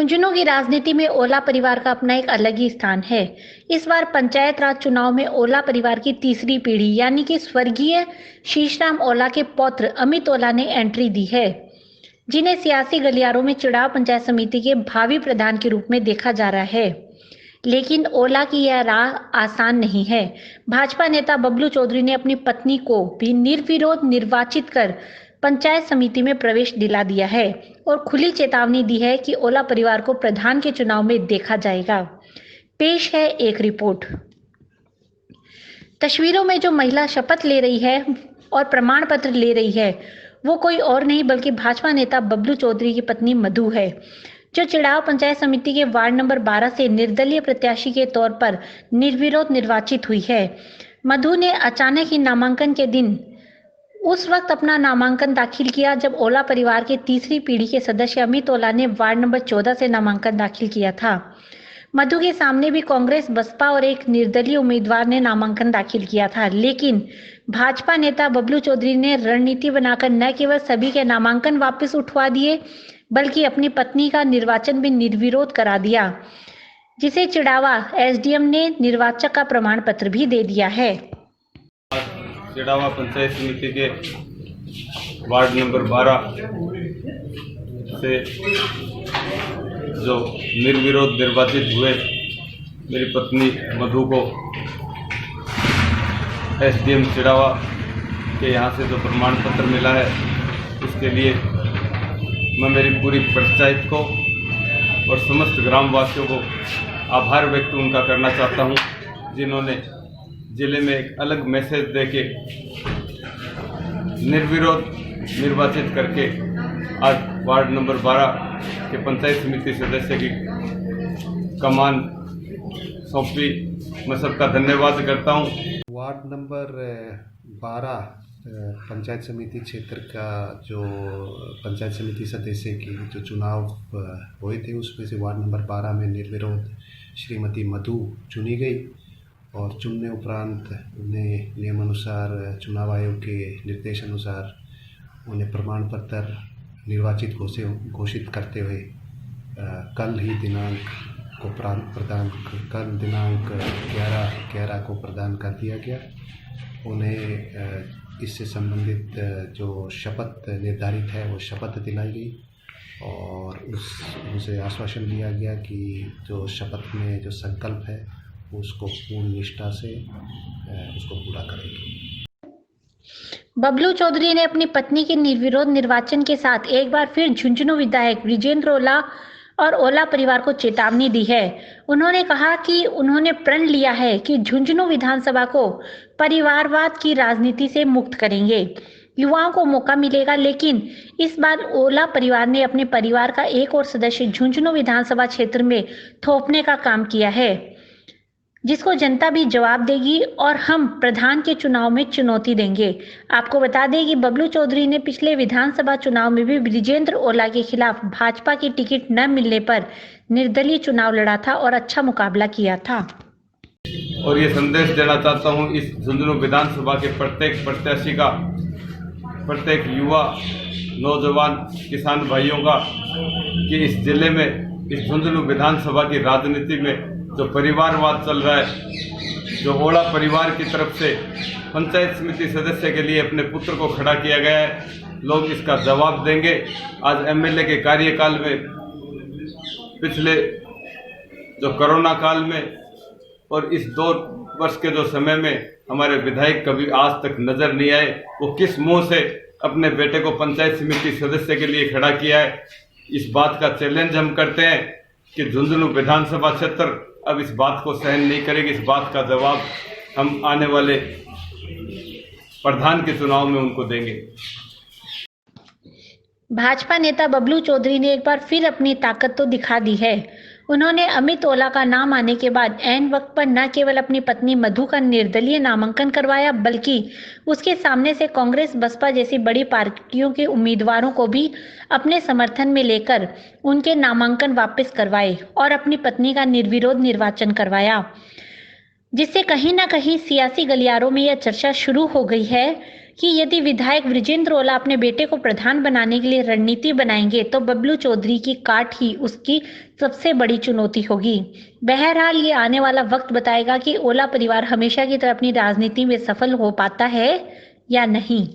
झुंझुनू की राजनीति में ओला परिवार का अपना एक अलग ही स्थान है। इस बार पंचायत राज चुनाव में ओला परिवार की तीसरी पीढ़ी यानी कि स्वर्गीय शीशराम ओला के पौत्र अमित ओला ने एंट्री दी है, जिन्हें सियासी गलियारों में चिड़ाव पंचायत समिति के भावी प्रधान के रूप में देखा जा रहा है। लेकिन ओला की यह राह आसान नहीं है। भाजपा नेता बबलू चौधरी ने अपनी पत्नी को भी निर्विरोध निर्वाचित कर पंचायत समिति में प्रवेश दिला दिया है और खुली चेतावनी दी है कि ओला परिवार को प्रधान के चुनाव में देखा जाएगा। पेश है एक रिपोर्ट। तस्वीरों में जो महिला शपथ ले रही है और प्रमाण पत्र ले रही है, वो कोई और नहीं बल्कि भाजपा नेता बबलू चौधरी की पत्नी मधु है, जो चिड़ाव पंचायत समिति के वार्ड नंबर 12 से निर्दलीय प्रत्याशी के तौर पर निर्विरोध निर्वाचित हुई है। मधु ने अचानक ही नामांकन के दिन उस वक्त अपना नामांकन दाखिल किया जब ओला परिवार के तीसरी पीढ़ी के सदस्य अमित ओला ने वार्ड नंबर 14 से नामांकन दाखिल किया था। मधु के सामने भी कांग्रेस, बसपा और एक निर्दलीय उम्मीदवार ने नामांकन दाखिल किया था, लेकिन भाजपा नेता बबलू चौधरी ने रणनीति बनाकर न केवल सभी के नामांकन वापस उठवा दिए, बल्कि अपनी पत्नी का निर्वाचन भी निर्विरोध करा दिया, जिसे चिड़ावा एसडीएम ने निर्वाचक का प्रमाण पत्र भी दे दिया है। चिड़ावा पंचायत समिति के वार्ड नंबर 12 से जो निर्विरोध निर्वाचित हुए मेरी पत्नी मधु को एसडीएम चिड़ावा के यहाँ से जो प्रमाण पत्र मिला है, इसके लिए मैं मेरी पूरी पंचायत को और समस्त ग्रामवासियों को आभार व्यक्त उनका करना चाहता हूँ, जिन्होंने जिले में एक अलग मैसेज देके निर्विरोध निर्वाचित करके आज वार्ड नंबर 12 के पंचायत समिति सदस्य की कमान सौंपी। मैं सबका धन्यवाद करता हूँ। वार्ड नंबर 12 पंचायत समिति क्षेत्र का जो पंचायत समिति सदस्य की जो चुनाव हुए थे, उसमें से वार्ड नंबर 12 में निर्विरोध श्रीमती मधु चुनी गई और चुनने उपरांत उन्हें नियमानुसार चुनाव आयोग के निर्देशानुसार उन्हें प्रमाण पत्र निर्वाचित घोषित करते हुए कल दिनांक 11 को प्रदान कर दिया गया। उन्हें इससे संबंधित जो शपथ निर्धारित है वो शपथ दिलाई गई और उनसे आश्वासन दिया गया कि जो शपथ में जो संकल्प है उसको पूर्ण निष्ठा से उसको पूरा करेंगे। बबलू चौधरी ने अपनी पत्नी के निर्विरोध निर्वाचन के साथ एक बार फिर झुंझुनू विधायक विजेंद्र ओला और ओला परिवार को चेतावनी दी है। उन्होंने कहा कि उन्होंने प्रण लिया है कि झुंझुनू विधानसभा को परिवारवाद की राजनीति से मुक्त करेंगे। युवाओं को मौका मिलेगा, लेकिन इस बार ओला परिवार ने अपने परिवार का एक और सदस्य झुंझुनू विधानसभा क्षेत्र में थोपने का काम किया है, जिसको जनता भी जवाब देगी और हम प्रधान के चुनाव में चुनौती देंगे। आपको बता दें कि बबलू चौधरी ने पिछले विधानसभा चुनाव में भी विजेंद्र ओला के खिलाफ भाजपा की टिकट न मिलने पर निर्दलीय चुनाव लड़ा था और अच्छा मुकाबला किया था। और ये संदेश देना चाहता हूँ इस झुंझुनू विधानसभा के प्रत्येक प्रत्याशी का, प्रत्येक युवा नौजवान किसान भाइयों का, कि इस जिले में इस झुंझुनू विधानसभा की राजनीति में जो परिवारवाद चल रहा है, जो ओला परिवार की तरफ से पंचायत समिति सदस्य के लिए अपने पुत्र को खड़ा किया गया है, लोग इसका जवाब देंगे। आज एमएलए के कार्यकाल में, पिछले जो कोरोना काल में और इस 2 वर्ष के जो समय में हमारे विधायक कभी आज तक नजर नहीं आए, वो किस मुंह से अपने बेटे को पंचायत समिति सदस्य के लिए खड़ा किया है। इस बात का चैलेंज हम करते हैं कि झुंझुनू विधानसभा क्षेत्र अब इस बात को सहन नहीं करेगी। इस बात का जवाब हम आने वाले प्रधान के चुनाव में उनको देंगे। भाजपा नेता बबलू चौधरी ने एक बार फिर अपनी ताकत तो दिखा दी है। उन्होंने अमित ओला का नाम आने के बाद ऐन वक्त पर न केवल अपनी पत्नी मधु का निर्दलीय नामांकन करवाया, बल्कि उसके सामने से कांग्रेस, बसपा जैसी बड़ी पार्टियों के उम्मीदवारों को भी अपने समर्थन में लेकर उनके नामांकन वापस करवाए और अपनी पत्नी का निर्विरोध निर्वाचन करवाया, जिससे कहीं ना कहीं सियासी गलियारों में यह चर्चा शुरू हो गई है कि यदि विधायक वृजेंद्र ओला अपने बेटे को प्रधान बनाने के लिए रणनीति बनाएंगे तो बबलू चौधरी की काट ही उसकी सबसे बड़ी चुनौती होगी। बहरहाल ये आने वाला वक्त बताएगा कि ओला परिवार हमेशा की तरह अपनी राजनीति में सफल हो पाता है या नहीं।